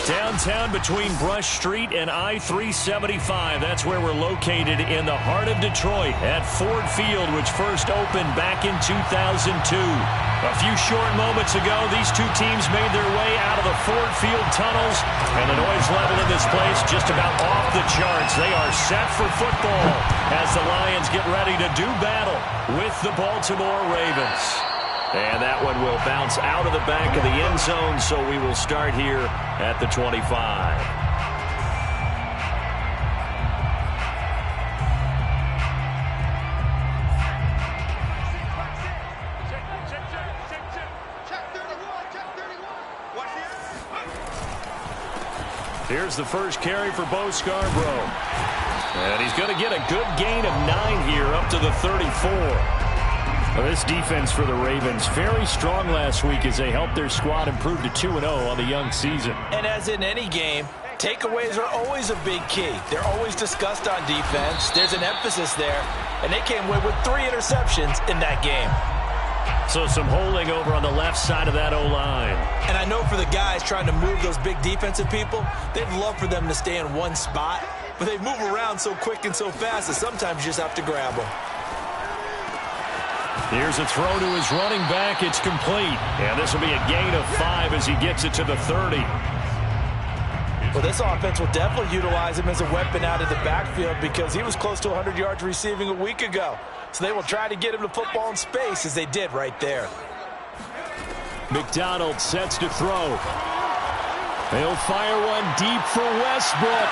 Downtown between Brush Street and I-375. That's where we're located in the heart of Detroit at Ford Field, which first opened back in 2002. A few short moments ago, these two teams made their way out of the Ford Field tunnels, and the noise level in this place just about off the charts. They are set for football as the Lions get ready to do battle with the Baltimore Ravens. And that one will bounce out of the back of the end zone, so we will start here at the 25. Here's the first carry for Bo Scarborough. And he's going to get a good gain of 9 here up to the 34. Well, this defense for the Ravens, very strong last week as they helped their squad improve to 2-0 on the young season. And as in any game, takeaways are always a big key. They're always discussed on defense. There's an emphasis there, and they came away with 3 interceptions in that game. So some holding over on the left side of that O-line. And I know for the guys trying to move those big defensive people, they'd love for them to stay in one spot, but they move around so quick and so fast that sometimes you just have to grab them. Here's a throw to his running back. It's complete. And this will be a gain of 5 as he gets it to the 30. Well, this offense will definitely utilize him as a weapon out of the backfield because he was close to 100 yards receiving a week ago. So they will try to get him to football in space as they did right there. McDonald sets to throw. They'll fire one deep for Westbrook.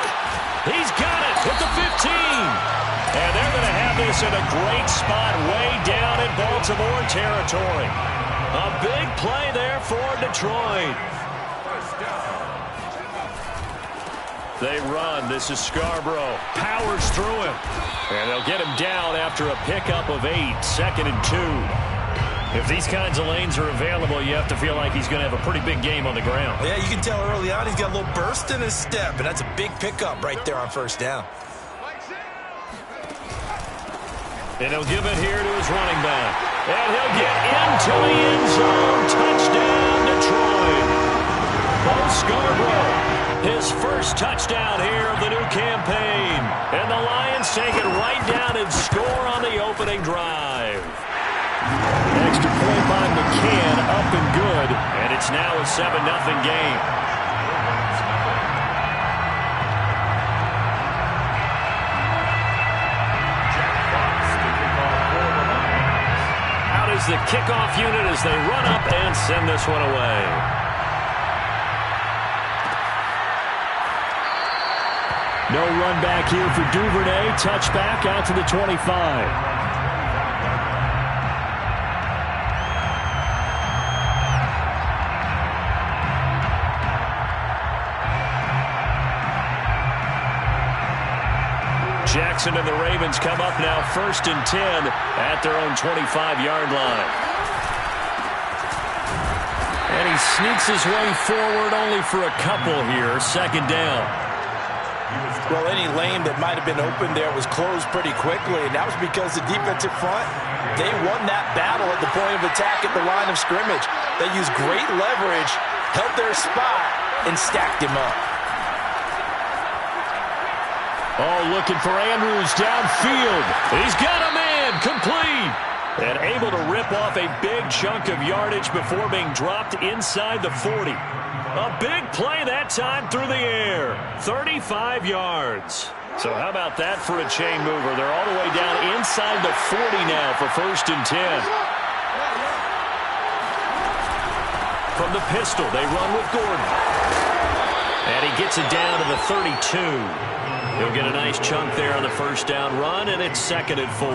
He's got it at the 15. And they're going to have this in a great spot way down in Baltimore territory. A big play there for Detroit. They run. This is Scarborough. Powers through him. And they'll get him down after a pickup of 8. 2nd and 2. If these kinds of lanes are available, you have to feel like he's going to have a pretty big game on the ground. Yeah, you can tell early on he's got a little burst in his step, and that's a big pickup right there on first down. And he'll give it here to his running back. And he'll get into the end zone. Touchdown, Detroit. Bo Scarborough, his first touchdown here of the new campaign. And the Lions take it right down and score on the opening drive. Extra point by McCann, up and good. And it's now a 7-0 game. The kickoff unit as they run up and send this one away. No run back here for Duvernay. Touchback out to the 25. Jackson and the Ravens come up now 1st and 10 at their own 25-yard line. And he sneaks his way forward only for a couple here. 2nd down. Well, any lane that might have been open there was closed pretty quickly, and that was because the defensive front, they won that battle at the point of attack at the line of scrimmage. They used great leverage, held their spot, and stacked him up. Oh, looking for Andrews downfield. He's got a man, complete. And able to rip off a big chunk of yardage before being dropped inside the 40. A big play that time through the air. 35 yards. So how about that for a chain mover? They're all the way down inside the 40 now for 1st and 10. From the pistol, they run with Gordon. And he gets it down to the 32. He'll get a nice chunk there on the first down run, and it's 2nd and 4.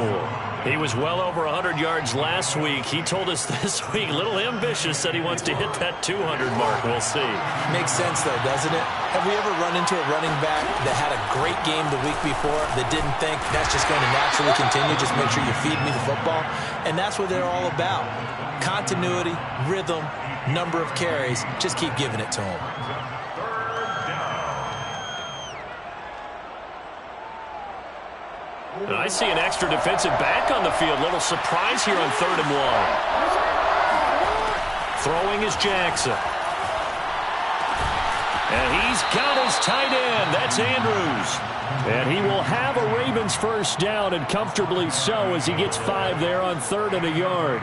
He was well over 100 yards last week. He told us this week, a little ambitious, said he wants to hit that 200 mark. We'll see. Makes sense, though, doesn't it? Have we ever run into a running back that had a great game the week before that didn't think that's just going to naturally continue, just make sure you feed me the football? And that's what they're all about. Continuity, rhythm, number of carries. Just keep giving it to them. And I see an extra defensive back on the field. Little surprise here on 3rd and 1. Throwing is Jackson. And he's got his tight end. That's Andrews. And he will have a Ravens first down, and comfortably so, as he gets 5 there on 3rd and a yard.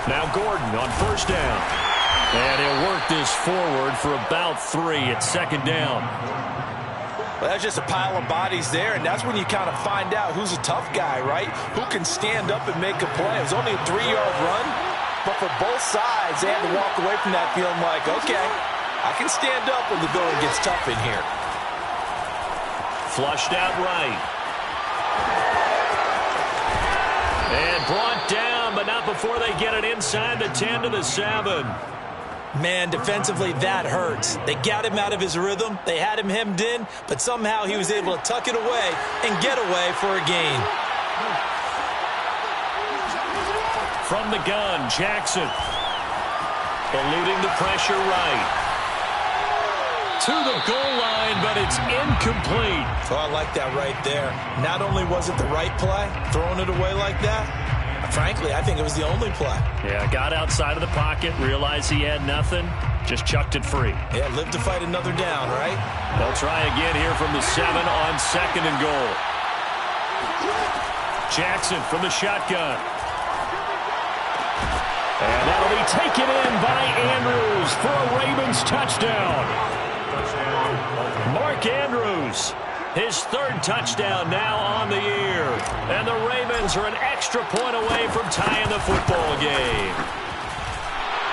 Now Gordon on first down. And he'll work this forward for about 3 at 2nd down. Well, that's just a pile of bodies there, and that's when you kind of find out who's a tough guy, right? Who can stand up and make a play. It was only a 3-yard run, but for both sides, they had to walk away from that feeling like, okay, I can stand up when the going gets tough in here. Flushed out right. And brought down, but not before they get it inside the 10 to the 7. Man, defensively, that hurts. They got him out of his rhythm. They had him hemmed in, but somehow he was able to tuck it away and get away for a gain. From the gun, Jackson. Eluding the pressure right. To the goal line, but it's incomplete. Oh, I like that right there. Not only was it the right play, throwing it away like that, frankly, I think it was the only play. Yeah, got outside of the pocket, realized he had nothing, just chucked it free. Yeah, live to fight another down, right? They'll try again here from the 7 on 2nd and goal. Jackson from the shotgun. And that'll be taken in by Andrews for a Ravens touchdown. Mark Andrews, his 3rd touchdown now on the year. And the Ravens are an extra point away from tying the football game.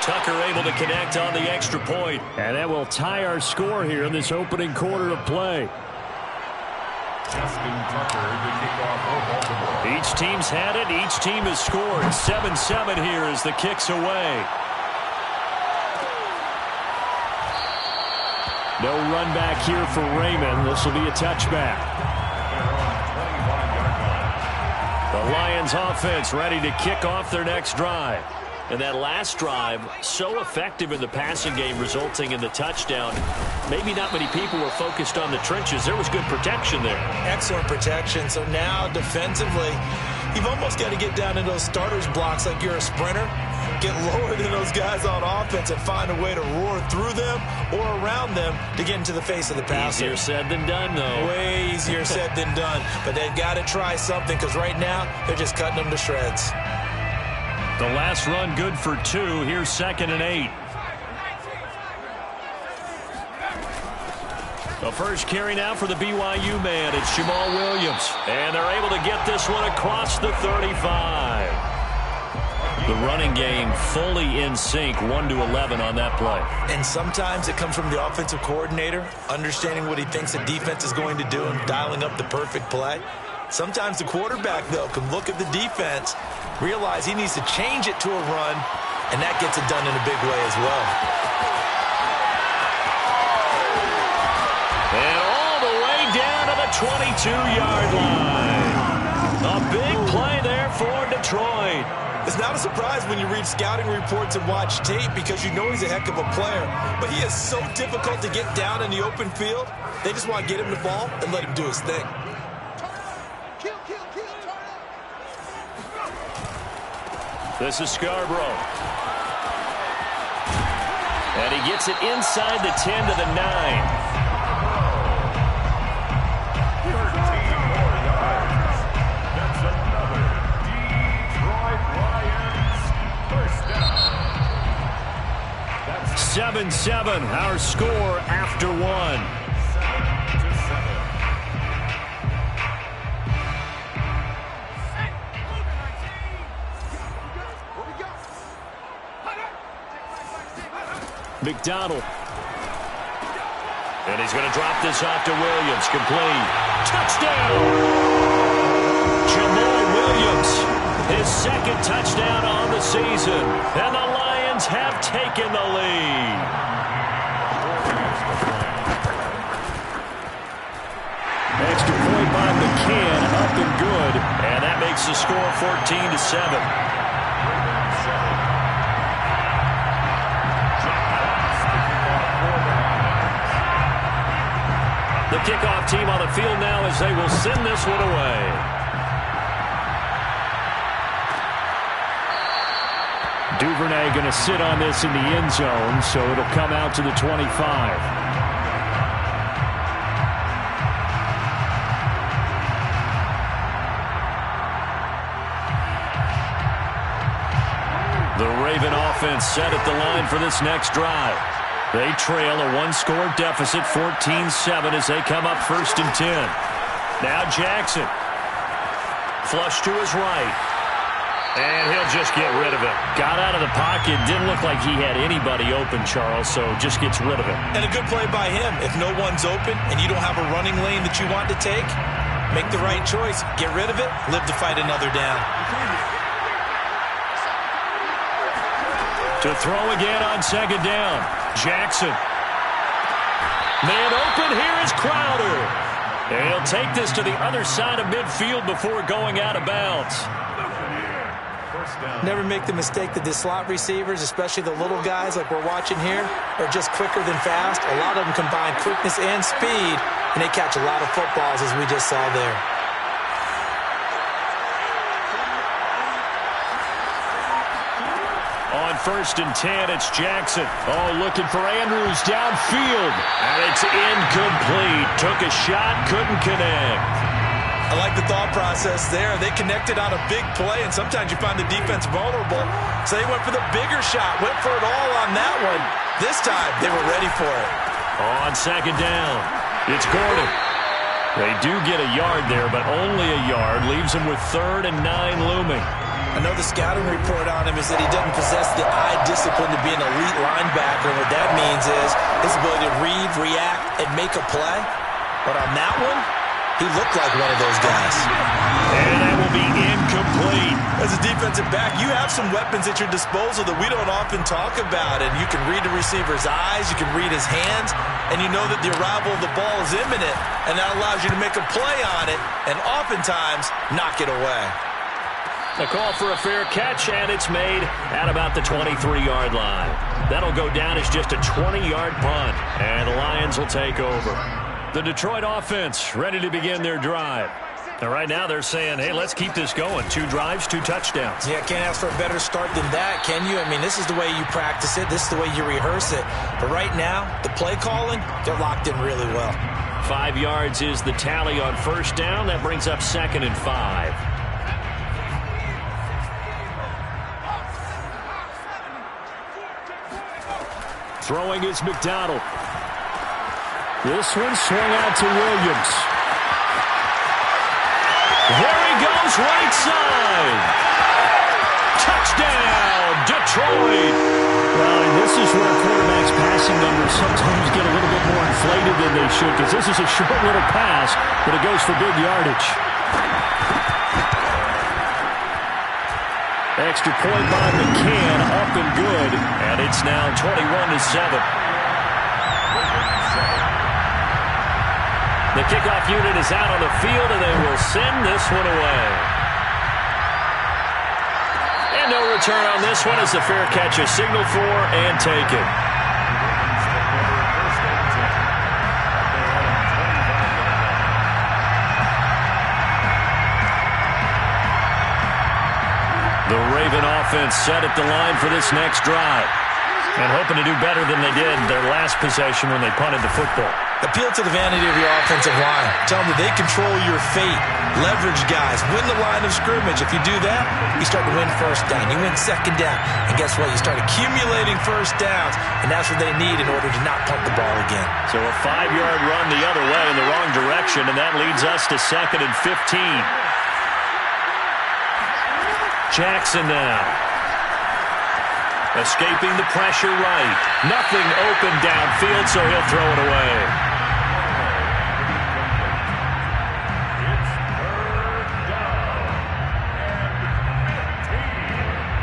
Tucker able to connect on the extra point. And that will tie our score here in this opening quarter of play. Each team's had it. Each team has scored. 7-7 here as the kick's away. No run back here for Raymond. This will be a touchback. The Lions offense ready to kick off their next drive. And that last drive, so effective in the passing game, resulting in the touchdown. Maybe not many people were focused on the trenches. There was good protection there. Excellent protection. So now defensively, you've almost got to get down in those starters blocks like you're a sprinter. Get lower than those guys on offense and find a way to roar through them or around them to get into the face of the passer. Easier said than done, though. Way easier said than done. But they've got to try something because right now they're just cutting them to shreds. The last run good for 2. Here's 2nd and 8. The first carry now for the BYU man. It's Jamal Williams. And they're able to get this one across the 35. The running game fully in sync, 1-11 on that play. And sometimes it comes from the offensive coordinator, understanding what he thinks the defense is going to do and dialing up the perfect play. Sometimes the quarterback, though, can look at the defense, realize he needs to change it to a run, and that gets it done in a big way as well. And all the way down to the 22-yard line. A big play there for Detroit. It's not a surprise when you read scouting reports and watch tape because you know he's a heck of a player. But he is so difficult to get down in the open field. They just want to get him the ball and let him do his thing. This is Scarborough. And he gets it inside the 10 to the 9. That's 7-7, our score after 1. McDonald. And he's going to drop this off to Williams. Complete. Touchdown! Jamal Williams, his 2nd touchdown on the season. And the Lions have taken the lead. Extra point by McCann, up and good. And that makes the score 14-7. The kickoff team on the field now as they will send this one away. Duvernay going to sit on this in the end zone, so it'll come out to the 25. The Raven offense set at the line for this next drive. They trail a one-score deficit, 14-7, as they come up 1st and 10. Now Jackson. Flush to his right. And he'll just get rid of it. Got out of the pocket. Didn't look like he had anybody open, Charles, so just gets rid of it. And a good play by him. If no one's open and you don't have a running lane that you want to take, make the right choice. Get rid of it. Live to fight another down. To throw again on 2nd down. Jackson. Man open. Here is Crowder. And he'll take this to the other side of midfield before going out of bounds. Never make the mistake that the slot receivers, especially the little guys like we're watching here, are just quicker than fast. A lot of them combine quickness and speed, and they catch a lot of footballs, as we just saw there. On 1st and 10, it's Jackson. Oh, looking for Andrews downfield. And it's incomplete. Took a shot, couldn't connect. I like the thought process there. They connected on a big play, and sometimes you find the defense vulnerable. So they went for the bigger shot, went for it all on that one. This time, they were ready for it. On 2nd down, it's Gordon. They do get a yard there, but only a yard. Leaves them with 3rd and 9 looming. I know the scouting report on him is that he doesn't possess the eye discipline to be an elite linebacker. And what that means is his ability to read, react, and make a play. But on that one, he looked like one of those guys. And that will be incomplete. As a defensive back, you have some weapons at your disposal that we don't often talk about. And you can read the receiver's eyes, you can read his hands, and you know that the arrival of the ball is imminent. And that allows you to make a play on it and oftentimes knock it away. A call for a fair catch, and it's made at about the 23-yard line. That'll go down as just a 20-yard punt, and the Lions will take over. The Detroit offense ready to begin their drive. Now, right now they're saying, hey, let's keep this going. 2 drives, 2 touchdowns. Yeah, can't ask for a better start than that, can you? I mean, this is the way you practice it. This is the way you rehearse it. But right now, the play calling, they're locked in really well. 5 yards is the tally on 1st down. That brings up 2nd and 5. Throwing is McDonald. This one swung out to Williams. There he goes, right side. Touchdown, Detroit. Well, this is where quarterbacks' passing numbers sometimes get a little bit more inflated than they should, because this is a short little pass, but it goes for big yardage. Extra point by McCann, up and good, and it's now 21-7. The kickoff unit is out on the field, and they will send this one away. And no return on this one as the fair catch is signaled for and taken. The Raven offense set at the line for this next drive, and hoping to do better than they did their last possession when they punted the football. Appeal to the vanity of your offensive line. Tell them that they control your fate. Leverage guys. Win the line of scrimmage. If you do that, you start to win 1st down. You win 2nd down. And guess what? You start accumulating 1st downs. And that's what they need in order to not punt the ball again. So a 5-yard run the other way in the wrong direction, and that leads us to 2nd and 15. Jackson now. Escaping the pressure right. Nothing open downfield, so he'll throw it away.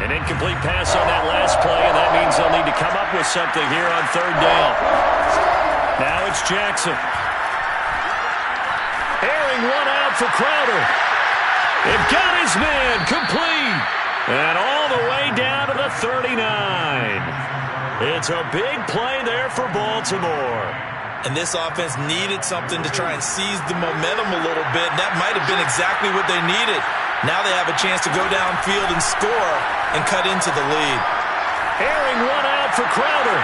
An incomplete pass on that last play, and that means they'll need to come up with something here on 3rd down. Now it's Jackson. Airing one out for Crowder. They've got his man complete. And all the way down to the 39. It's a big play there for Baltimore. And this offense needed something to try and seize the momentum a little bit. That might have been exactly what they needed. Now they have a chance to go downfield and score and cut into the lead. Airing one out for Crowder.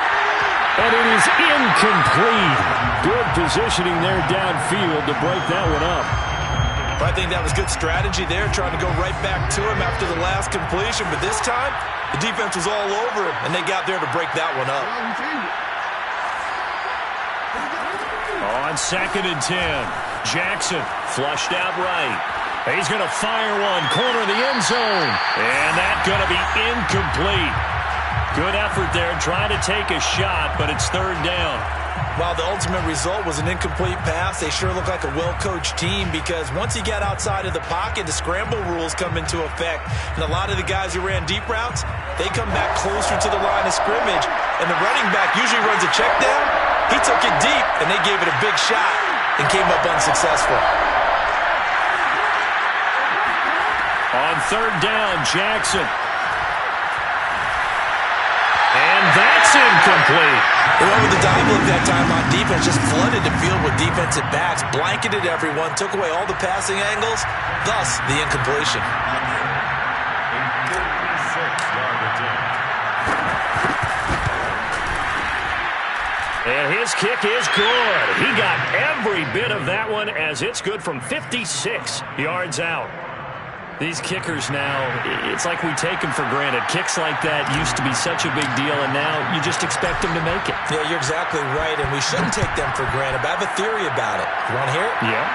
And it is incomplete. Good positioning there downfield to break that one up. I think that was good strategy there, trying to go right back to him after the last completion. But this time, the defense was all over him, and they got there to break that one up. On 2nd and 10, Jackson flushed out right. He's going to fire one, corner of the end zone. And that's going to be incomplete. Good effort there, trying to take a shot, but it's 3rd down. While the ultimate result was an incomplete pass, they sure look like a well-coached team because once he got outside of the pocket, the scramble rules come into effect. And a lot of the guys who ran deep routes, they come back closer to the line of scrimmage. And the running back usually runs a check down. He took it deep, and they gave it a big shot and came up unsuccessful. On 3rd down, Jackson. And that's incomplete. They went with the dive look that time on defense, just flooded the field with defensive backs, blanketed everyone, took away all the passing angles, thus the incompletion. And his kick is good. He got every bit of that one as it's good from 56 yards out. These kickers now, it's like we take them for granted. Kicks like that used to be such a big deal, and now you just expect them to make it. Yeah, you're exactly right, and we shouldn't take them for granted. But I have a theory about it. You want to hear it? Yeah.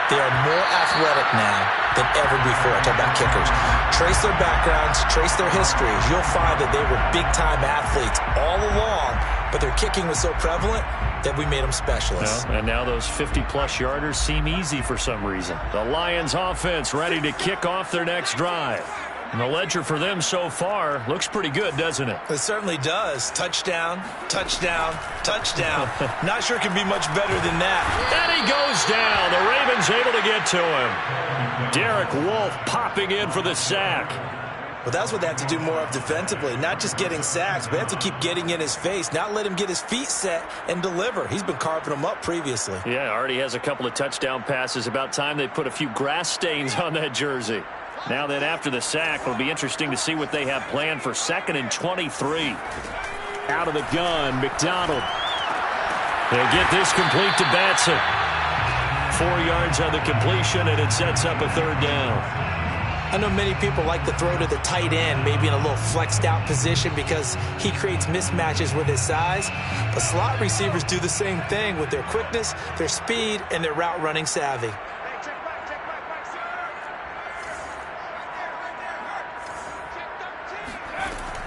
They are more athletic now than ever before. I talk about kickers. Trace their backgrounds, trace their histories. You'll find that they were big-time athletes all along, but their kicking was so prevalent that we made them specialists. Well, and now those 50-plus yarders seem easy for some reason. The Lions offense ready to kick off their next drive. And the ledger for them so far looks pretty good, doesn't it? It certainly does. Touchdown, touchdown, touchdown. Not sure it can be much better than that. And he goes down. The Ravens able to get to him. Derek Wolfe popping in for the sack. Well, that's what they have to do more of defensively. Not just getting sacks, but they have to keep getting in his face, not let him get his feet set and deliver. He's been carving them up previously. Yeah, already has a couple of touchdown passes. About time they put a few grass stains on that jersey. Now then, after the sack, it'll be interesting to see what they have planned for 2nd and 23. Out of the gun, McDonald. They get this complete to Batson. 4 yards on the completion, and it sets up a 3rd down. I know many people like to throw to the tight end, maybe in a little flexed out position because he creates mismatches with his size. But slot receivers do the same thing with their quickness, their speed, and their route running savvy.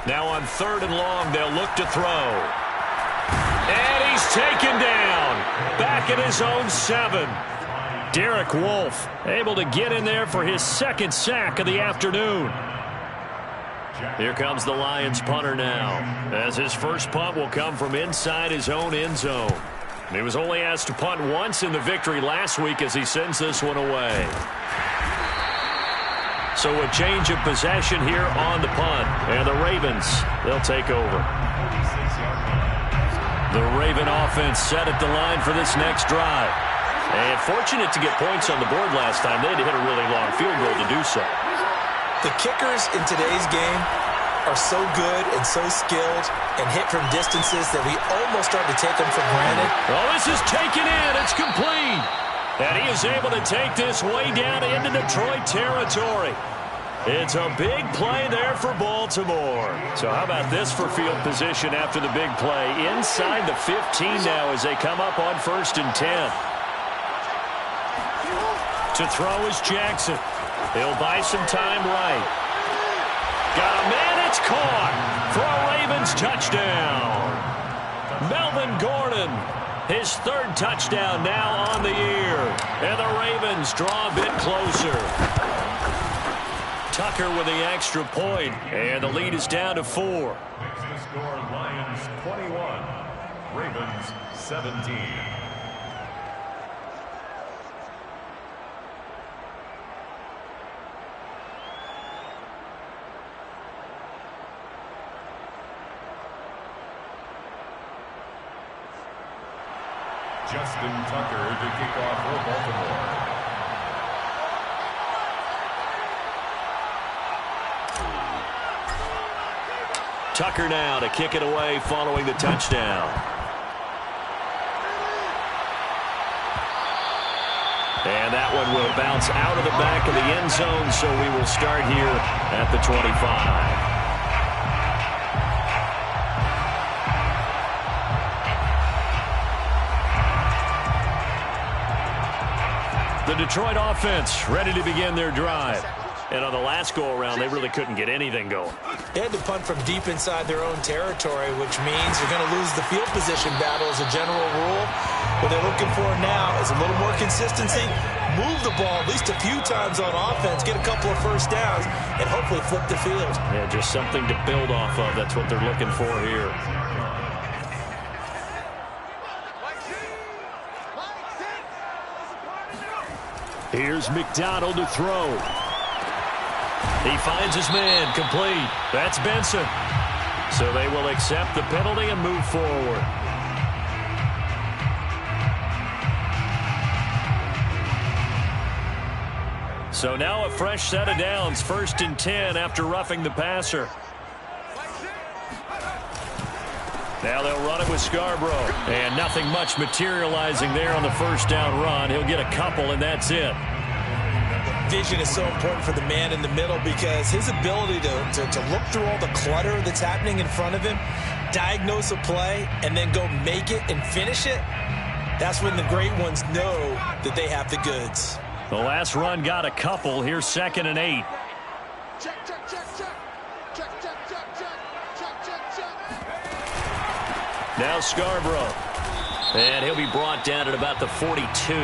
Now on 3rd and long, they'll look to throw. And he's taken down. Back at his own 7. Derek Wolfe able to get in there for his 2nd sack of the afternoon. Here comes the Lions punter now, as his first punt will come from inside his own end zone. He was only asked to punt once in the victory last week as he sends this one away. So a change of possession here on the punt, and the Ravens, they'll take over. The Raven offense set at the line for this next drive. And fortunate to get points on the board last time. They had to hit a really long field goal to do so. The kickers in today's game are so good and so skilled and hit from distances that we almost start to take them for granted. Oh, this is taken in. It's complete. And he is able to take this way down into Detroit territory. It's a big play there for Baltimore. So how about this for field position after the big play? Inside the 15 now as they come up on 1st and 10. To throw is Jackson. He'll buy some time right. Got a man, it's caught for a Ravens touchdown. Melvin Gordon, his 3rd touchdown now on the year. And the Ravens draw a bit closer. Tucker with the extra point, and the lead is down to 4. Next to score, Lions 21, Ravens 17. Justin Tucker to kick off for Baltimore. Tucker now to kick it away following the touchdown. And that one will bounce out of the back of the end zone, so we will start here at the 25. The Detroit offense ready to begin their drive. And on the last go-around, they really couldn't get anything going. They had to punt from deep inside their own territory, which means they're going to lose the field position battle as a general rule. What they're looking for now is a little more consistency, move the ball at least a few times on offense, get a couple of first downs, and hopefully flip the field. Yeah, just something to build off of. That's what they're looking for here. Here's McDonald to throw. He finds his man, complete. That's Benson. So they will accept the penalty and move forward. So now a fresh set of downs, 1st and 10 after roughing the passer. Now they'll run it with Scarborough. And nothing much materializing there on the first down run. He'll get a couple, and that's it. Vision is so important for the man in the middle because his ability to look through all the clutter that's happening in front of him, diagnose a play, and then go make it and finish it, that's when the great ones know that they have the goods. The last run got a couple. Here's 2nd and 8. Now Scarborough. And he'll be brought down at about the 42.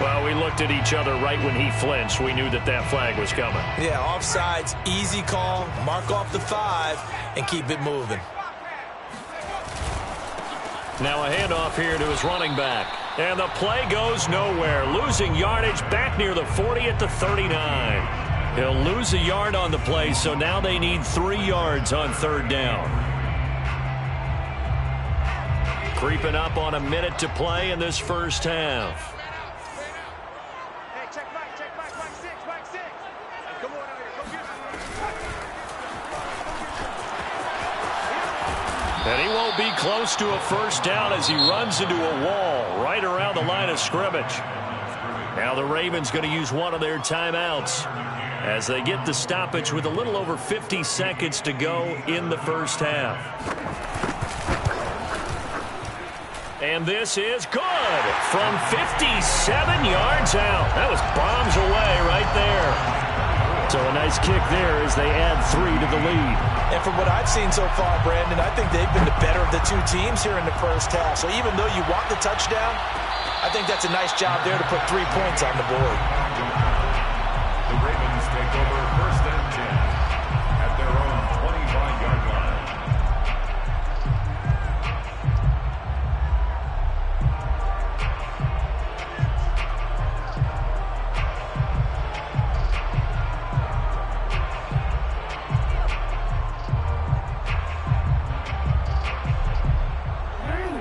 Well, we looked at each other right when he flinched. We knew that that flag was coming. Yeah, offsides, easy call, mark off the 5, and keep it moving. Now a handoff here to his running back. And the play goes nowhere. Losing yardage back near the 40 at the 39. He'll lose a yard on the play, so now they need 3 yards on 3rd down. Creeping up on a minute to play in this first half. And he won't be close to a first down as he runs into a wall right around the line of scrimmage. Now the Ravens going to use one of their timeouts as they get the stoppage with a little over 50 seconds to go in the first half. And this is good from 57 yards out. That was bombs away right there. So a nice kick there as they add 3 to the lead. And from what I've seen so far, Brandon, I think they've been the better of the 2 teams here in the first half. So even though you want the touchdown, I think that's a nice job there to put 3 points on the board. The Ravens take over 1st and 10 at their own 25-yard line.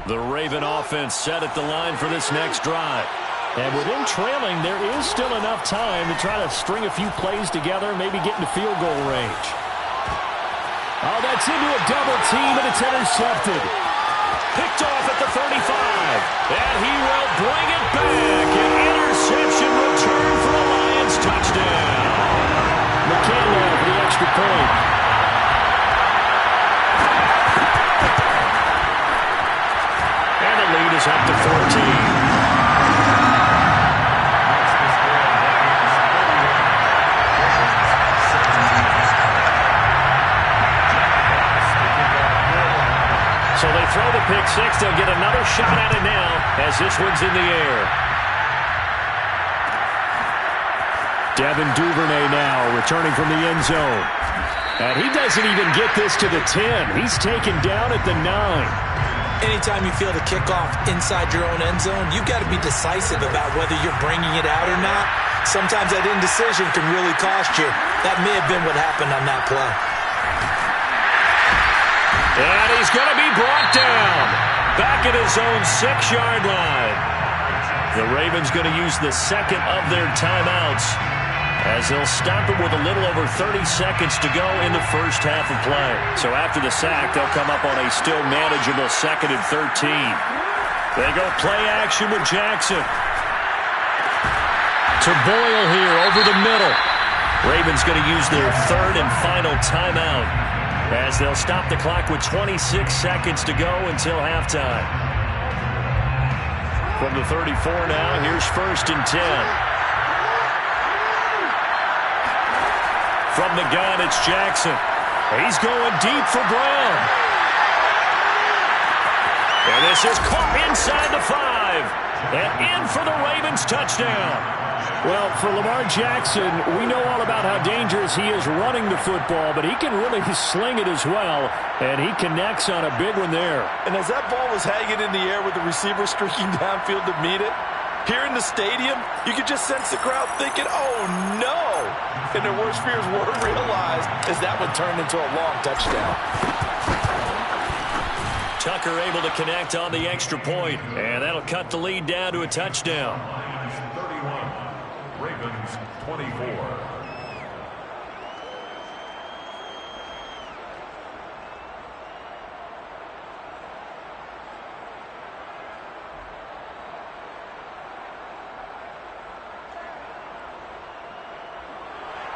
The Raven offense set at the line for this next drive. And with them trailing, there is still enough time to try to string a few plays together, maybe get into field goal range. Oh, that's into a double team, and it's intercepted. Picked off at the 35. And he will bring it back. An interception return for a Lions touchdown. McCandless for the extra point. Lead is up to 14. So they throw the pick 6. They'll get another shot at it now as this one's in the air. Devin Duvernay now returning from the end zone. And he doesn't even get this to the 10. He's taken down at the 9. Anytime you feel the kickoff inside your own end zone, you've got to be decisive about whether you're bringing it out or not. Sometimes that indecision can really cost you. That may have been what happened on that play. And he's going to be brought down back at his own 6-yard line. The Ravens going to use the second of their timeouts as they'll stop it with a little over 30 seconds to go in the first half of play. So after the sack, they'll come up on a still manageable 2nd and 13. They go play action with Jackson. To Boyle here over the middle. Ravens going to use their 3rd and final timeout as they'll stop the clock with 26 seconds to go until halftime. From the 34 now, here's 1st and 10. From the gun, it's Jackson. He's going deep for Brown. And this is caught inside the 5. And in for the Ravens touchdown. Well, for Lamar Jackson, we know all about how dangerous he is running the football, but he can really sling it as well, and he connects on a big one there. And as that ball was hanging in the air with the receiver streaking downfield to meet it, here in the stadium, you could just sense the crowd thinking, oh, no. And their worst fears were realized as that one turned into a long touchdown. Tucker able to connect on the extra point, and that'll cut the lead down to a touchdown. 31, Ravens 24.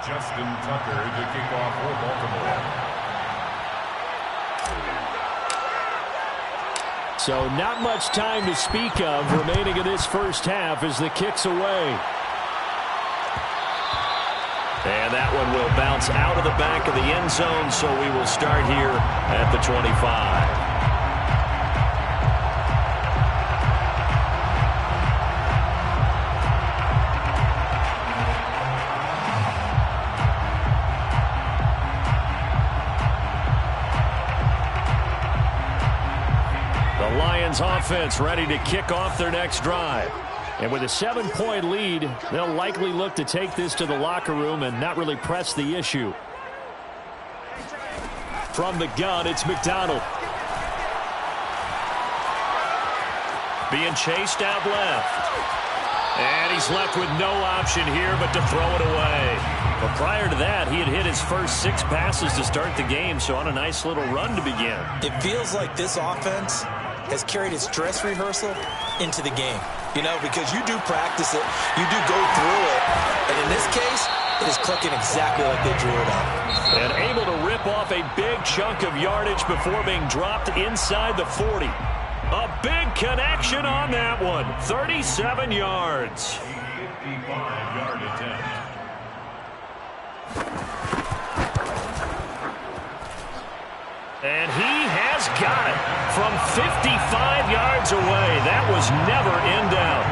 Justin Tucker to kick off for Baltimore. So not much time to speak of remaining in this first half as the kick's away. And that one will bounce out of the back of the end zone, so we will start here at the 25. Offense ready to kick off their next drive. And with a 7-point lead, they'll likely look to take this to the locker room and not really press the issue. From the gun, it's McDonald. Being chased out left. And he's left with no option here but to throw it away. But prior to that, he had hit his first 6 passes to start the game, so on a nice little run to begin. It feels like this offense has carried its dress rehearsal into the game. You know, because you do practice it, you do go through it, and in this case, it is clicking exactly like they drew it up. And able to rip off a big chunk of yardage before being dropped inside the 40. A big connection on that one. 37 yards. 55-yard attempt. And he has got it from 55 yards away. That was never in doubt.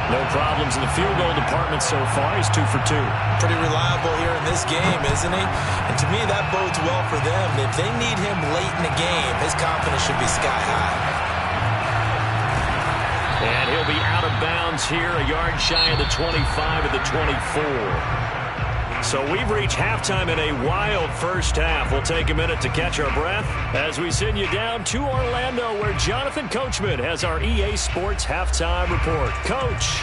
No problems in the field goal department so far. He's 2 for 2. Pretty reliable here in this game, isn't he? And to me, that bodes well for them. If they need him late in the game, his confidence should be sky high. And he'll be out of bounds here, a yard shy of the 25 at the 24. So we've reached halftime in a wild first half. We'll take a minute to catch our breath as we send you down to Orlando, where Jonathan Coachman has our EA Sports halftime report. Coach.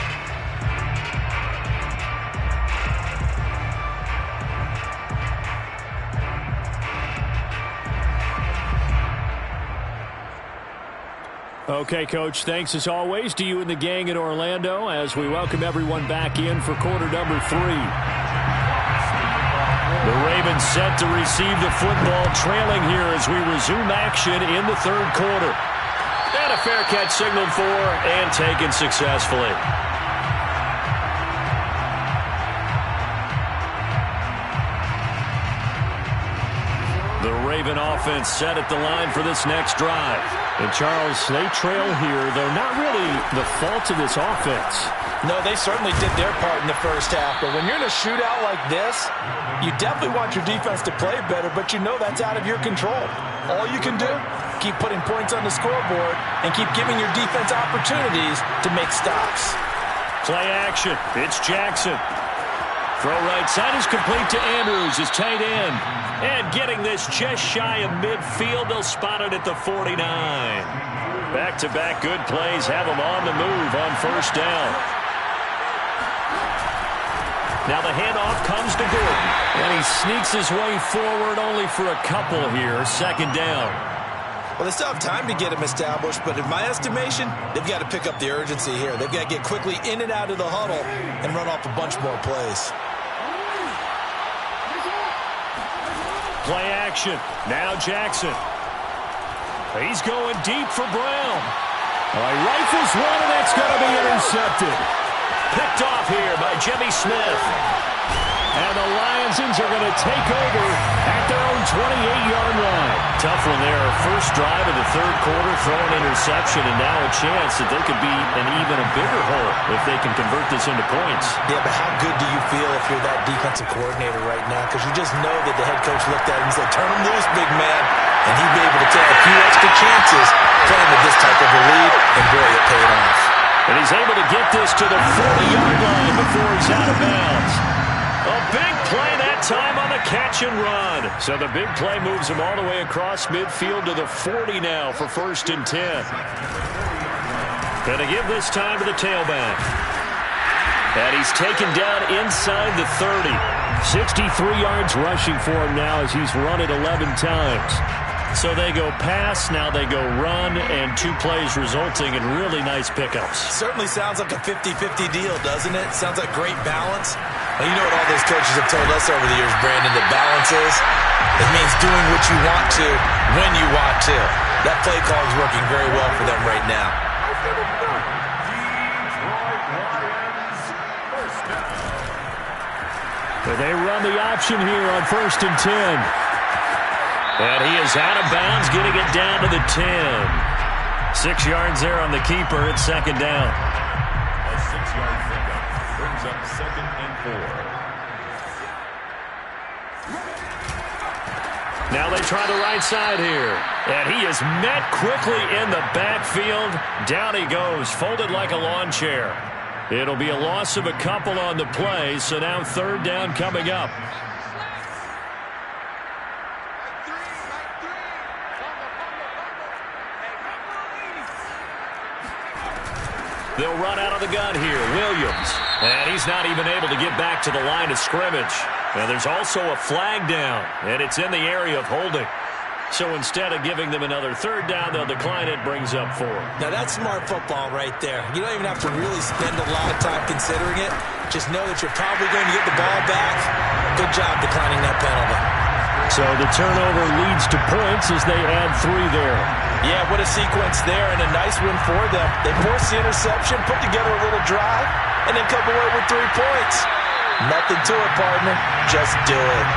Okay, Coach, thanks as always to you and the gang in Orlando as we welcome everyone back in for quarter number 3. The Ravens set to receive the football, trailing here as we resume action in the 3rd quarter. And a fair catch signaled for and taken successfully. The Raven offense set at the line for this next drive. And Charles, they trail here, though not really the fault of this offense. No, they certainly did their part in the first half, but when you're in a shootout like this, you definitely want your defense to play better, but you know that's out of your control. All you can do, keep putting points on the scoreboard and keep giving your defense opportunities to make stops. Play action. It's Jackson. Throw right side is complete to Andrews, his tight end. And getting this just shy of midfield, they'll spot it at the 49. Back-to-back good plays have them on the move on first down. Now the handoff comes to Gordon. And he sneaks his way forward only for a couple here. Second down. Well, they still have time to get him established, but in my estimation, they've got to pick up the urgency here. They've got to get quickly in and out of the huddle and run off a bunch more plays. Play action. Now Jackson. He's going deep for Brown. Rifles one, and that's going to be intercepted. Picked off here by Jimmy Smith. And the Lionsons are going to take over at their own 28-yard line. Tough one there. First drive of the third quarter, throw an interception, and now a chance that they could be in even a bigger hole if they can convert this into points. Yeah, but how good do you feel if you're that defensive coordinator right now? Because you just know that the head coach looked at him and said, turn him loose, big man. And he'd be able to take a few extra chances playing with this type of a lead, and boy, it paid off. And he's able to get this to the 40-yard line before he's out of bounds. A big play that time on the catch and run. So the big play moves him all the way across midfield to the 40 now for 1st and 10. Going to give this time to the tailback. And he's taken down inside the 30. 63 yards rushing for him now as he's run it 11 times. So they go pass, now they go run, and 2 plays resulting in really nice pickups. Certainly sounds like a 50-50 deal, doesn't it? Sounds like great balance. Well, you know what all those coaches have told us over the years, Brandon, that balance is? It means doing what you want to when you want to. That play call is working very well for them right now. But they run the option here on 1st and 10. And he is out of bounds, getting it down to the 10. 6 yards there on the keeper. It's 2nd down. A 6-yard pickup brings up 2nd and 4. Now they try the right side here. And he is met quickly in the backfield. Down he goes, folded like a lawn chair. It'll be a loss of a couple on the play, so now 3rd down coming up. They'll run out of the gun here. Williams. And he's not even able to get back to the line of scrimmage. And there's also a flag down, and it's in the area of holding. So instead of giving them another 3rd down, they'll decline it, brings up 4. Now that's smart football right there. You don't even have to really spend a lot of time considering it. Just know that you're probably going to get the ball back. Good job declining that penalty. So the turnover leads to points as they add 3 there. Yeah, what a sequence there, and a nice win for them. They force the interception, put together a little drive, and then come away with 3 points. Nothing to it, partner. Just do it.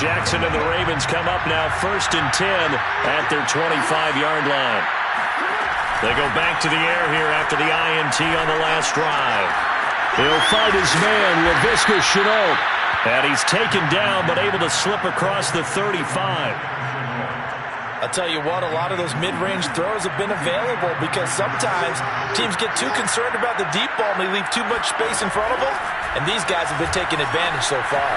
Jackson and the Ravens come up now 1st and 10 at their 25-yard line. They go back to the air here after the INT on the last drive. He'll find his man, Laviska Shenault. And he's taken down but able to slip across the 35. I'll tell you what, a lot of those mid-range throws have been available because sometimes teams get too concerned about the deep ball and they leave too much space in front of them. And these guys have been taking advantage so far.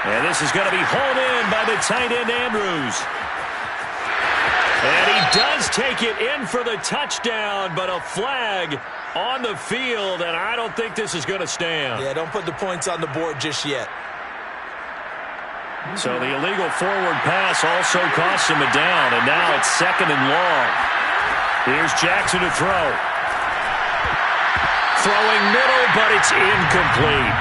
And this is going to be hauled in by the tight end, Andrews. And he does take it in for the touchdown, but a flag on the field, and I don't think this is going to stand. Yeah, don't put the points on the board just yet. So the illegal forward pass also costs him a down, and now it's 2nd and long. Here's Jackson to throw. Throwing middle, but it's incomplete.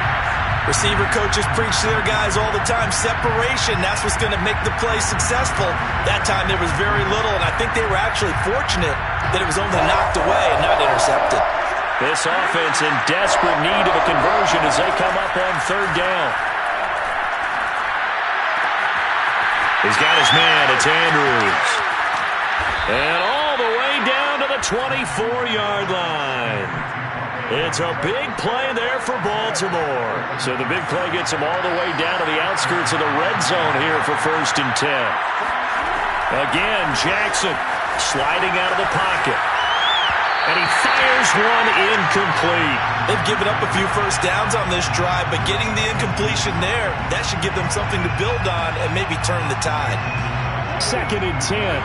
Receiver coaches preach to their guys all the time. Separation, that's what's going to make the play successful. That time there was very little, and I think they were actually fortunate that it was only knocked away and not intercepted. This offense in desperate need of a conversion as they come up on 3rd down. He's got his man. It's Andrews. And all the way down to the 24-yard line. It's a big play there for Baltimore. So the big play gets him all the way down to the outskirts of the red zone here for 1st and 10. Again, Jackson sliding out of the pocket. And he fires one incomplete. They've given up a few first downs on this drive, but getting the incompletion there, that should give them something to build on and maybe turn the tide. 2nd and 10.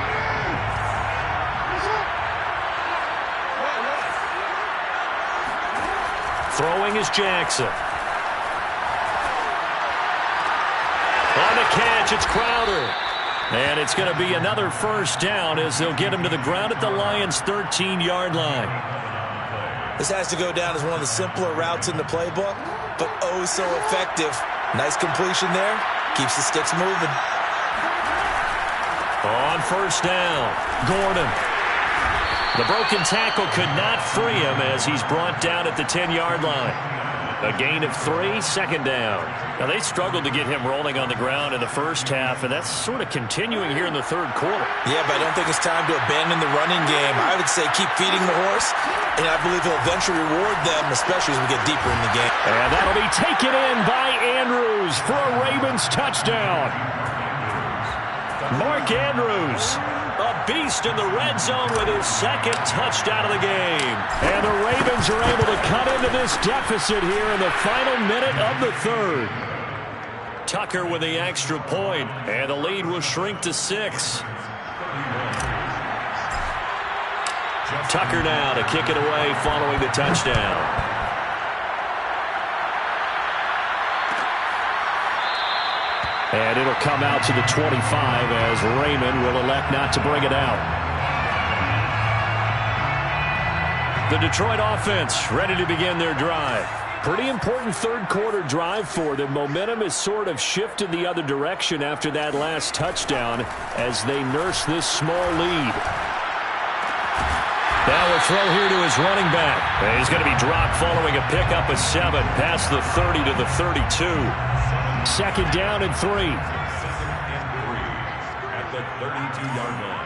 Throwing is Jackson. On the catch, it's Crowder. And it's going to be another first down as they'll get him to the ground at the Lions' 13-yard line. This has to go down as one of the simpler routes in the playbook, but oh so effective. Nice completion there. Keeps the sticks moving. On first down, Gordon. The broken tackle could not free him as he's brought down at the 10-yard line. A gain of 3, second down. Now, they struggled to get him rolling on the ground in the first half, and that's sort of continuing here in the third quarter. Yeah, but I don't think it's time to abandon the running game. I would say keep feeding the horse, and I believe he'll eventually reward them, especially as we get deeper in the game. And that'll be taken in by Andrews for a Ravens touchdown. Mark Andrews, a beast in the red zone with his second touchdown of the game. And the Ravens are able to cut into this deficit here in the final minute of the third. Tucker with the extra point, and the lead will shrink to 6. Tucker now to kick it away following the touchdown. And it'll come out to the 25 as Raymond will elect not to bring it out. The Detroit offense ready to begin their drive. Pretty important third quarter drive for them. Momentum has sort of shifted the other direction after that last touchdown as they nurse this small lead. Now a throw here to his running back. And he's going to be dropped following a pickup of 7 past the 30 to the 32. Second down and 3. At the 32-yard line.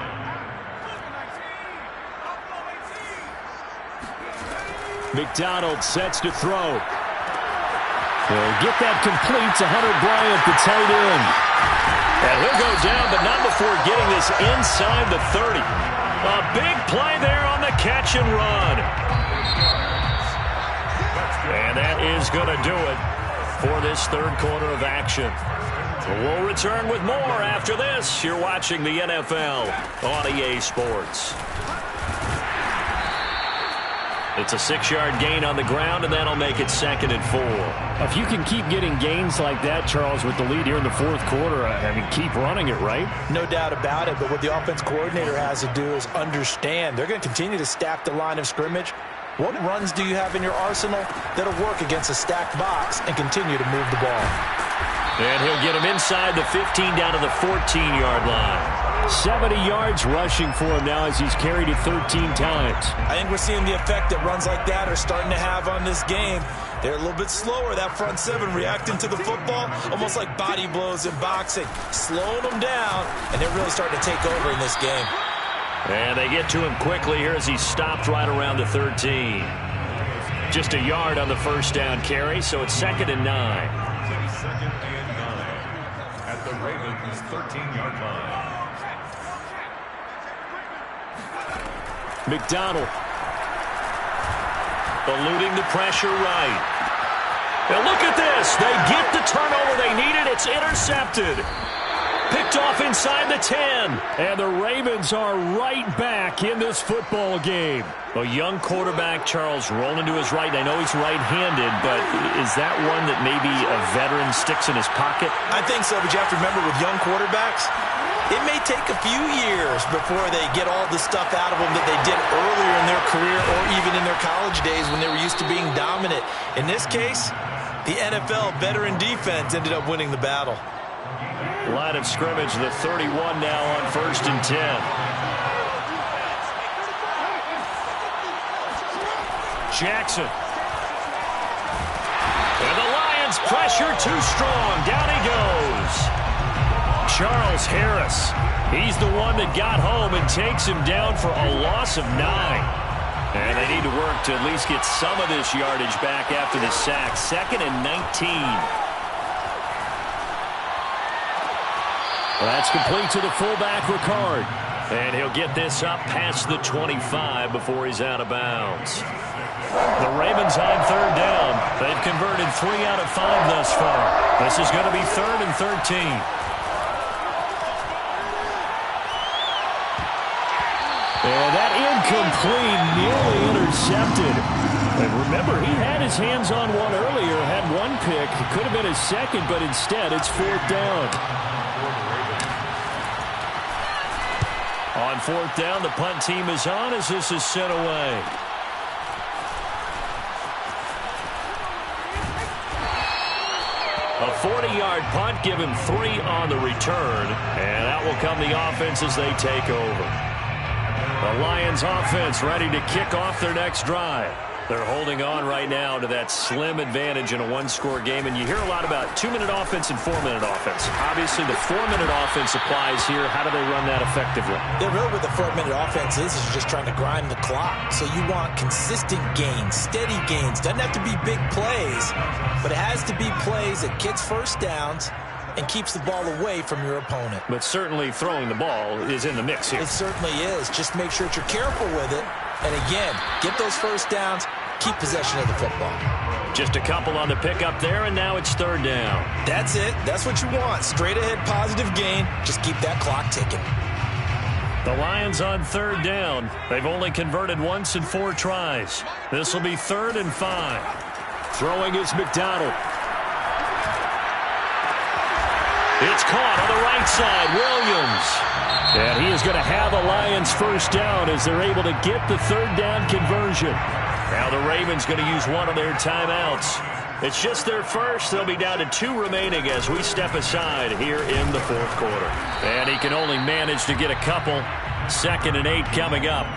McDonald sets to throw. He'll get that complete to Hunter Bryant, the tight end. And he'll go down, but not before getting this inside the 30. A big play there on the catch and run. And that is going to do it for this third quarter of action. We'll return with more after this. You're watching the NFL on EA Sports. It's a 6-yard gain on the ground, and that'll make it 2nd and 4. If you can keep getting gains like that, Charles, with the lead here in the fourth quarter, I mean, keep running it, right? No doubt about it, but what the offense coordinator has to do is understand they're going to continue to stack the line of scrimmage. What runs do you have in your arsenal that'll work against a stacked box and continue to move the ball? And he'll get him inside the 15 down to the 14-yard line. 70 yards rushing for him now as he's carried it 13 times. I think we're seeing the effect that runs like that are starting to have on this game. They're a little bit slower, that front 7, reacting to the football, almost like body blows in boxing, slowing them down, and they're really starting to take over in this game. And they get to him quickly here as he's stopped right around the 13. Just a yard on the first down carry, so it's 2nd and 9. 2nd and 9 at the Ravens' 13-yard line. McDonald eluding the pressure right. Now look at this. They get the turnover they needed. It's intercepted. Picked off inside the 10. And the Ravens are right back in this football game. A young quarterback, Charles, rolling to his right. I know he's right-handed, but is that one that maybe a veteran sticks in his pocket? I think so, but you have to remember with young quarterbacks, it may take a few years before they get all the stuff out of them that they did earlier in their career or even in their college days when they were used to being dominant. In this case, the NFL veteran defense ended up winning the battle. Line of scrimmage, the 31 now on 1st and 10. Jackson. And the Lions pressure too strong. Down he goes. Charles Harris. He's the one that got home and takes him down for a loss of 9. And they need to work to at least get some of this yardage back after the sack. 2nd and 19. Well, that's complete to the fullback, Ricard. And he'll get this up past the 25 before he's out of bounds. The Ravens on 3rd down. They've converted 3 out of 5 thus far. This is going to be 3rd and 13. And that incomplete, nearly intercepted. And remember, he had his hands on one earlier, had one pick. It could have been his second, but instead it's 4th down. On 4th down, the punt team is on as this is sent away. A 40-yard punt, give him 3 on the return, and out will come the offense as they take over. The Lions offense ready to kick off their next drive. They're holding on right now to that slim advantage in a one-score game, and you hear a lot about 2-minute offense and 4-minute offense. Obviously, the 4-minute offense applies here. How do they run that effectively? Yeah, really what the 4-minute offense is just trying to grind the clock. So you want consistent gains, steady gains. Doesn't have to be big plays, but it has to be plays that gets first downs and keeps the ball away from your opponent. But certainly throwing the ball is in the mix here. It certainly is. Just make sure that you're careful with it. And again, get those first downs, keep possession of the football. Just a couple on the pickup there, and now it's 3rd down. That's it. That's what you want. Straight ahead, positive gain. Just keep that clock ticking. The Lions on 3rd down. They've only converted once in 4 tries. This will be 3rd and 5. Throwing is McDonald. It's caught on the right side. Williams. And he is going to have a Lions first down as they're able to get the 3rd down conversion. Now the Ravens going to use one of their timeouts. It's just their first. They'll be down to 2 remaining as we step aside here in the 4th quarter. And he can only manage to get a couple. 2nd and 8 coming up.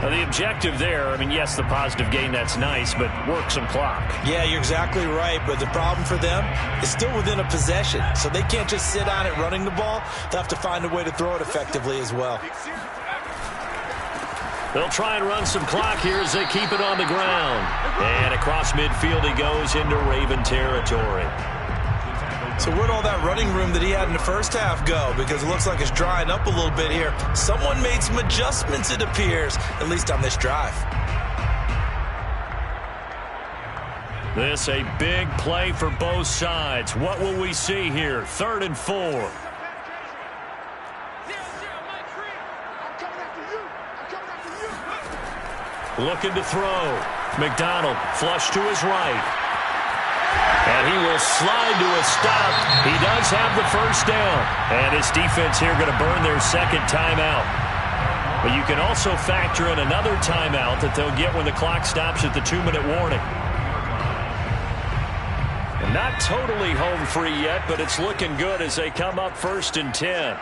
Now the objective there, I mean, yes, the positive gain, that's nice, but work some clock. Yeah, you're exactly right, but the problem for them is still within a possession, so they can't just sit on it running the ball. They'll have to find a way to throw it effectively as well. They'll try and run some clock here as they keep it on the ground. And across midfield he goes into Raven territory. So where'd all that running room that he had in the first half go? Because it looks like it's drying up a little bit here. Someone made some adjustments, it appears, at least on this drive. This a big play for both sides. What will we see here? 3rd and 4. Looking to throw. McDonald flush to his right. And he will slide to a stop. He does have the first down. And his defense here going to burn their 2nd timeout. But you can also factor in another timeout that they'll get when the clock stops at the 2-minute warning. And not totally home free yet, but it's looking good as they come up 1st and 10.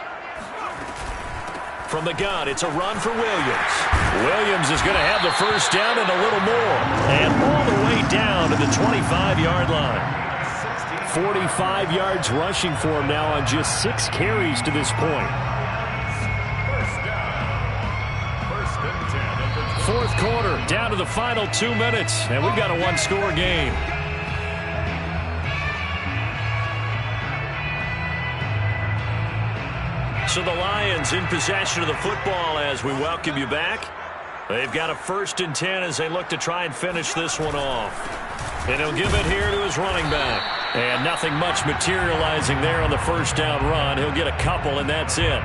From the gun, it's a run for Williams. Williams is going to have the first down and a little more. And all the way down to the 25-yard line. 45 yards rushing for him now on just 6 carries to this point. 4th quarter, down to the final 2 minutes. And we've got a 1-score game. So the Lions in possession of the football as we welcome you back. They've got a 1st and 10 as they look to try and finish this one off. And he'll give it here to his running back. And nothing much materializing there on the first down run. He'll get a couple, and that's it.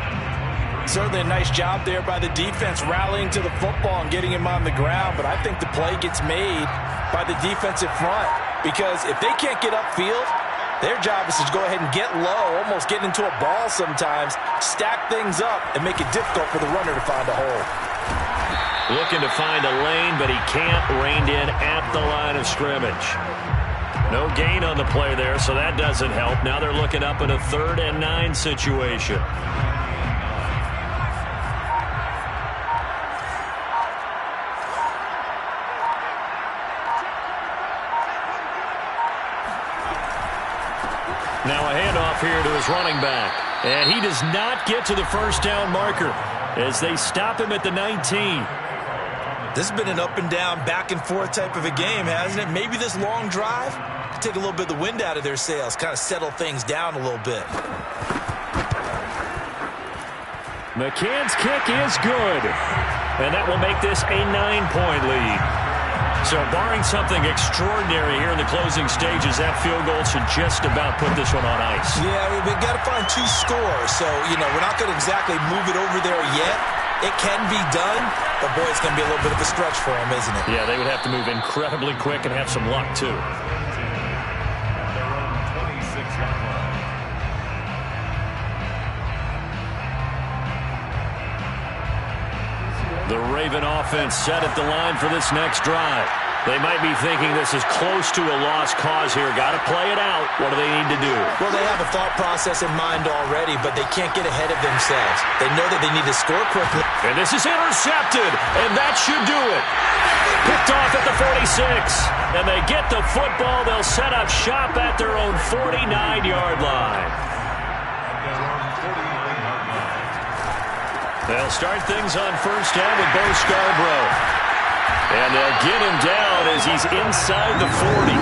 Certainly a nice job there by the defense rallying to the football and getting him on the ground. But I think the play gets made by the defensive front. Because if they can't get upfield, their job is to go ahead and get low, almost get into a ball sometimes, stack things up, and make it difficult for the runner to find a hole. Looking to find a lane, but he can't. Reined in at the line of scrimmage. No gain on the play there, so that doesn't help. Now they're looking up at a 3rd and 9 situation. Now a handoff here to his running back. And he does not get to the first down marker as they stop him at the 19. This has been an up and down, back and forth type of a game, hasn't it? Maybe this long drive could take a little bit of the wind out of their sails, kind of settle things down a little bit. McCann's kick is good. And that will make this a 9-point lead. So barring something extraordinary here in the closing stages, that field goal should just about put this one on ice. Yeah, we've got to find 2 scores. So, we're not going to exactly move it over there yet. It can be done, but boy, it's going to be a little bit of a stretch for them, isn't it? Yeah, they would have to move incredibly quick and have some luck, too. The Raven offense set at the line for this next drive. They might be thinking this is close to a lost cause here. Got to play it out. What do they need to do? Well, they have a thought process in mind already, but they can't get ahead of themselves. They know that they need to score quickly. And this is intercepted, and that should do it. Picked off at the 46, and they get the football. They'll set up shop at their own 49-yard line. They'll start things on first down with Bo Scarborough. And they'll get him down as he's inside the 40.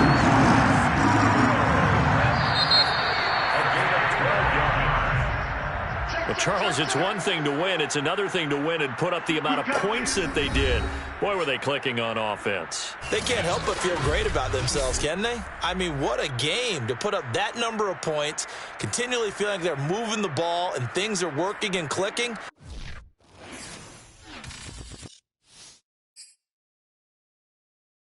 Well, Charles, it's one thing to win. It's another thing to win and put up the amount of points that they did. Boy, were they clicking on offense. They can't help but feel great about themselves, can they? I mean, what a game to put up that number of points, continually feeling like they're moving the ball and things are working and clicking.